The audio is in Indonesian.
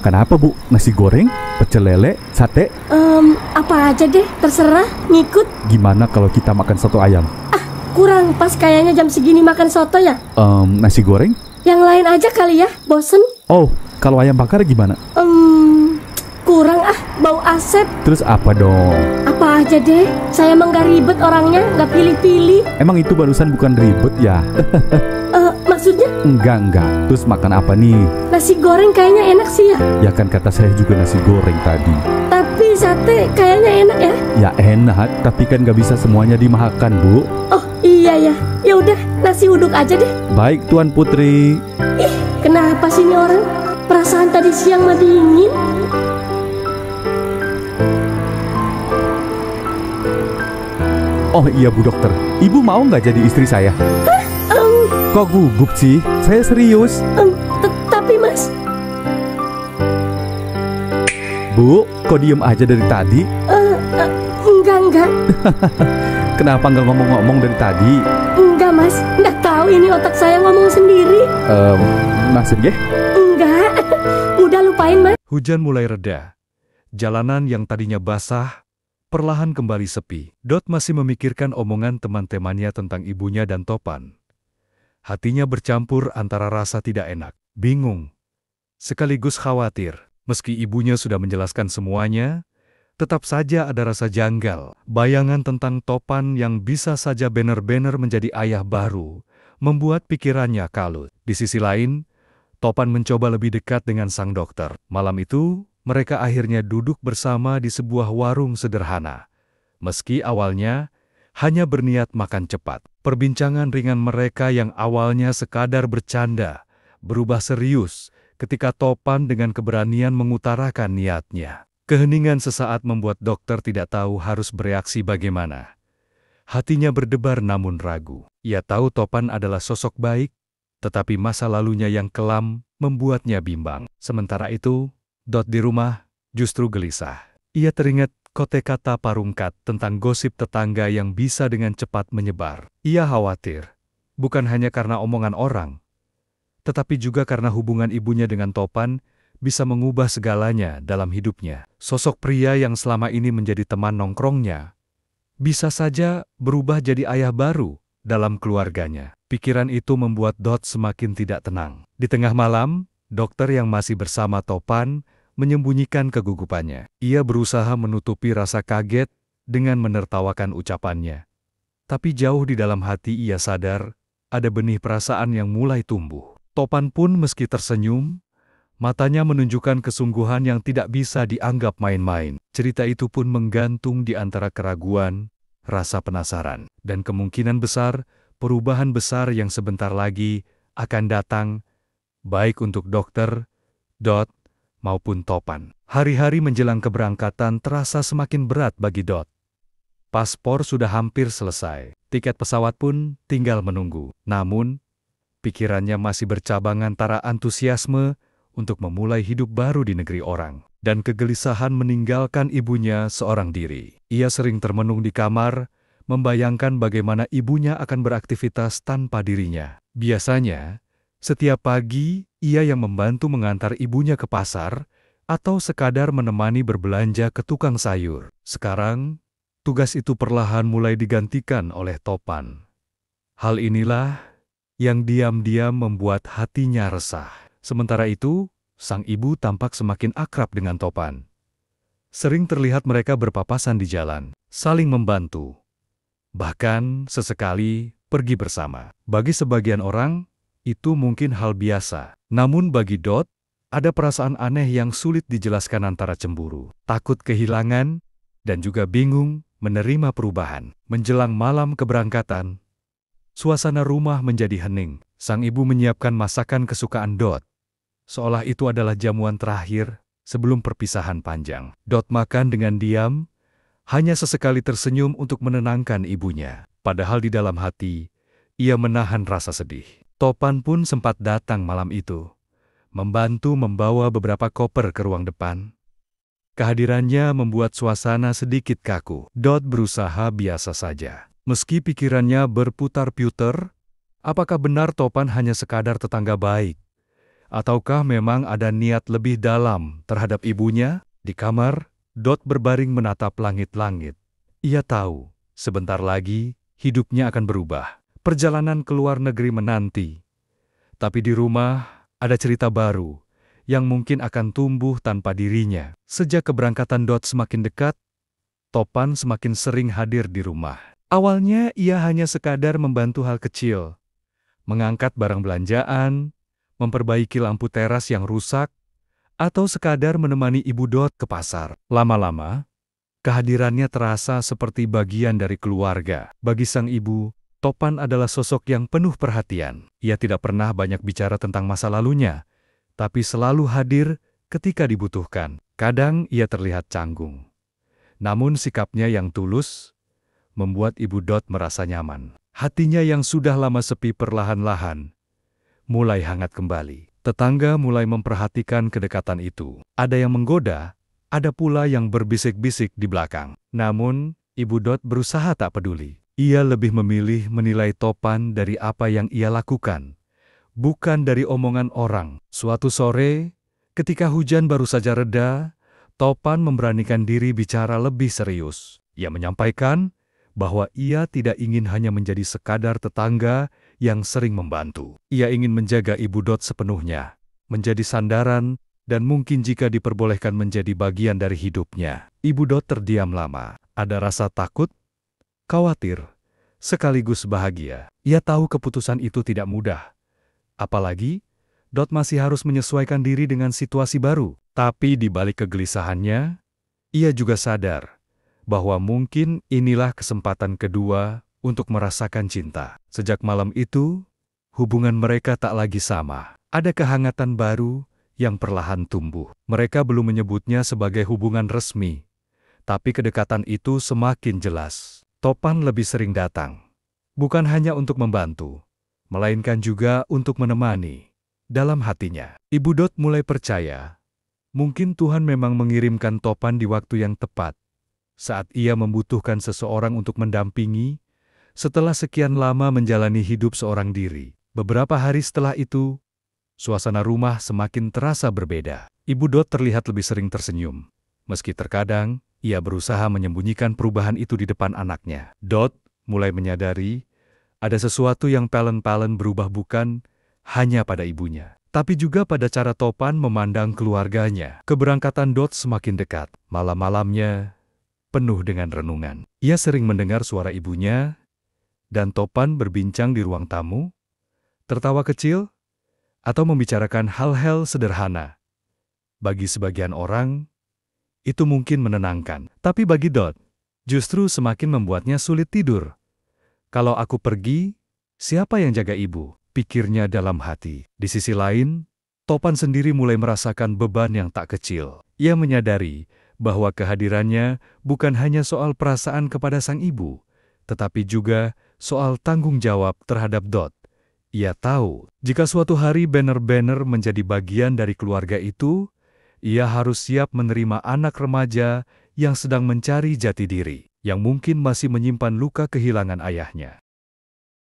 Makan apa, Bu? Nasi goreng, pecel lele, sate? Apa aja deh, terserah, ngikut. Gimana kalau kita makan soto ayam? Kurang pas kayaknya jam segini makan soto ya. Nasi goreng? Yang lain aja kali ya, bosen. Oh, kalau ayam bakar gimana? Kurang bau asep. Terus apa dong? Apa aja deh, saya emang gak ribet orangnya, gak pilih-pilih. Emang itu barusan bukan ribet ya? Maksudnya? Enggak. Terus makan apa nih? Nasi goreng kayaknya enak sih ya. Ya kan kata saya juga nasi goreng tadi. Tapi sate kayaknya enak ya. Ya enak, tapi kan gak bisa semuanya dimakan, Bu. Oh iya ya, ya udah nasi uduk aja deh. Baik, Tuan Putri. Ih, kenapa sih ini orang? Perasaan tadi siang mah dingin. Oh iya, Bu Dokter. Ibu mau nggak jadi istri saya? Kok gugup sih? Saya serius. Tapi Mas. Bu, kok diem aja dari tadi? Enggak. Kenapa nggak ngomong-ngomong dari tadi? Enggak Mas, nggak tahu ini otak saya ngomong sendiri. Maksudnya? Enggak, udah lupain Mas. Hujan mulai reda. Jalanan yang tadinya basah perlahan kembali sepi. Dot masih memikirkan omongan teman-temannya tentang ibunya dan Topan. Hatinya bercampur antara rasa tidak enak, bingung, sekaligus khawatir. Meski ibunya sudah menjelaskan semuanya, tetap saja ada rasa janggal. Bayangan tentang Topan yang bisa saja benar-benar menjadi ayah baru membuat pikirannya kalut. Di sisi lain, Topan mencoba lebih dekat dengan sang dokter. Malam itu, mereka akhirnya duduk bersama di sebuah warung sederhana. Meski awalnya hanya berniat makan cepat, perbincangan ringan mereka yang awalnya sekadar bercanda berubah serius ketika Topan dengan keberanian mengutarakan niatnya. Keheningan sesaat membuat dokter tidak tahu harus bereaksi bagaimana. Hatinya berdebar namun ragu. Ia tahu Topan adalah sosok baik, tetapi masa lalunya yang kelam membuatnya bimbang. Sementara itu, Dot di rumah justru gelisah. Ia teringat kata Parungkat tentang gosip tetangga yang bisa dengan cepat menyebar. Ia khawatir, bukan hanya karena omongan orang, tetapi juga karena hubungan ibunya dengan Topan bisa mengubah segalanya dalam hidupnya. Sosok pria yang selama ini menjadi teman nongkrongnya, bisa saja berubah jadi ayah baru dalam keluarganya. Pikiran itu membuat Dot semakin tidak tenang. Di tengah malam, dokter yang masih bersama Topan menyembunyikan kegugupannya. Ia berusaha menutupi rasa kaget dengan menertawakan ucapannya. Tapi jauh di dalam hati ia sadar, ada benih perasaan yang mulai tumbuh. Topan pun meski tersenyum, matanya menunjukkan kesungguhan yang tidak bisa dianggap main-main. Cerita itu pun menggantung di antara keraguan, rasa penasaran, dan kemungkinan besar perubahan besar yang sebentar lagi akan datang, baik untuk dokter, Dot, maupun Topan. Hari-hari menjelang keberangkatan terasa semakin berat bagi Dot. Paspor sudah hampir selesai, tiket pesawat pun tinggal menunggu. Namun, pikirannya masih bercabang antara antusiasme untuk memulai hidup baru di negeri orang, dan kegelisahan meninggalkan ibunya seorang diri. Ia sering termenung di kamar, membayangkan bagaimana ibunya akan beraktivitas tanpa dirinya. Biasanya, setiap pagi, ia yang membantu mengantar ibunya ke pasar, atau sekadar menemani berbelanja ke tukang sayur. Sekarang, tugas itu perlahan mulai digantikan oleh Topan. Hal inilah yang diam-diam membuat hatinya resah. Sementara itu, sang ibu tampak semakin akrab dengan Topan. Sering terlihat mereka berpapasan di jalan, saling membantu. Bahkan, sesekali pergi bersama. Bagi sebagian orang, itu mungkin hal biasa. Namun bagi Dot, ada perasaan aneh yang sulit dijelaskan antara cemburu, takut kehilangan, dan juga bingung menerima perubahan. Menjelang malam keberangkatan, suasana rumah menjadi hening. Sang ibu menyiapkan masakan kesukaan Dot, seolah itu adalah jamuan terakhir sebelum perpisahan panjang. Dot makan dengan diam, hanya sesekali tersenyum untuk menenangkan ibunya. Padahal di dalam hati, ia menahan rasa sedih. Topan pun sempat datang malam itu, membantu membawa beberapa koper ke ruang depan. Kehadirannya membuat suasana sedikit kaku. Dot berusaha biasa saja. Meski pikirannya berputar-putar, apakah benar Topan hanya sekadar tetangga baik? Ataukah memang ada niat lebih dalam terhadap ibunya? Di kamar, Dot berbaring menatap langit-langit. Ia tahu, sebentar lagi, hidupnya akan berubah. Perjalanan ke luar negeri menanti. Tapi di rumah, ada cerita baru yang mungkin akan tumbuh tanpa dirinya. Sejak keberangkatan Dot semakin dekat, Topan semakin sering hadir di rumah. Awalnya ia hanya sekadar membantu hal kecil, mengangkat barang belanjaan, memperbaiki lampu teras yang rusak, atau sekadar menemani Ibu Dot ke pasar. Lama-lama, kehadirannya terasa seperti bagian dari keluarga. Bagi sang ibu, Topan adalah sosok yang penuh perhatian. Ia tidak pernah banyak bicara tentang masa lalunya, tapi selalu hadir ketika dibutuhkan. Kadang ia terlihat canggung. Namun sikapnya yang tulus membuat Ibu Dot merasa nyaman. Hatinya yang sudah lama sepi perlahan-lahan mulai hangat kembali. Tetangga mulai memperhatikan kedekatan itu. Ada yang menggoda, ada pula yang berbisik-bisik di belakang. Namun, Ibu Dot berusaha tak peduli. Ia lebih memilih menilai Topan dari apa yang ia lakukan, bukan dari omongan orang. Suatu sore, ketika hujan baru saja reda, Topan memberanikan diri bicara lebih serius. Ia menyampaikan bahwa ia tidak ingin hanya menjadi sekadar tetangga yang sering membantu. Ia ingin menjaga Ibu Dot sepenuhnya, menjadi sandaran, dan mungkin jika diperbolehkan menjadi bagian dari hidupnya. Ibu Dot terdiam lama. Ada rasa takut, khawatir, sekaligus bahagia. Ia tahu keputusan itu tidak mudah. Apalagi, Dot masih harus menyesuaikan diri dengan situasi baru. Tapi di balik kegelisahannya, ia juga sadar bahwa mungkin inilah kesempatan kedua untuk merasakan cinta. Sejak malam itu, hubungan mereka tak lagi sama. Ada kehangatan baru yang perlahan tumbuh. Mereka belum menyebutnya sebagai hubungan resmi, tapi kedekatan itu semakin jelas. Topan lebih sering datang, bukan hanya untuk membantu, melainkan juga untuk menemani. Dalam hatinya, Ibu Dot mulai percaya, mungkin Tuhan memang mengirimkan Topan di waktu yang tepat, saat ia membutuhkan seseorang untuk mendampingi, setelah sekian lama menjalani hidup seorang diri. Beberapa hari setelah itu, suasana rumah semakin terasa berbeda. Ibu Dot terlihat lebih sering tersenyum, meski terkadang ia berusaha menyembunyikan perubahan itu di depan anaknya. Dot mulai menyadari ada sesuatu yang pelan-pelan berubah bukan hanya pada ibunya, tapi juga pada cara Topan memandang keluarganya. Keberangkatan Dot semakin dekat. Malam-malamnya penuh dengan renungan. Ia sering mendengar suara ibunya dan Topan berbincang di ruang tamu, tertawa kecil, atau membicarakan hal-hal sederhana. Bagi sebagian orang, itu mungkin menenangkan. Tapi bagi Dot, justru semakin membuatnya sulit tidur. Kalau aku pergi, siapa yang jaga ibu? Pikirnya dalam hati. Di sisi lain, Topan sendiri mulai merasakan beban yang tak kecil. Ia menyadari bahwa kehadirannya bukan hanya soal perasaan kepada sang ibu, tetapi juga soal tanggung jawab terhadap Dot. Ia tahu, jika suatu hari benar-benar menjadi bagian dari keluarga itu, ia harus siap menerima anak remaja yang sedang mencari jati diri, yang mungkin masih menyimpan luka kehilangan ayahnya.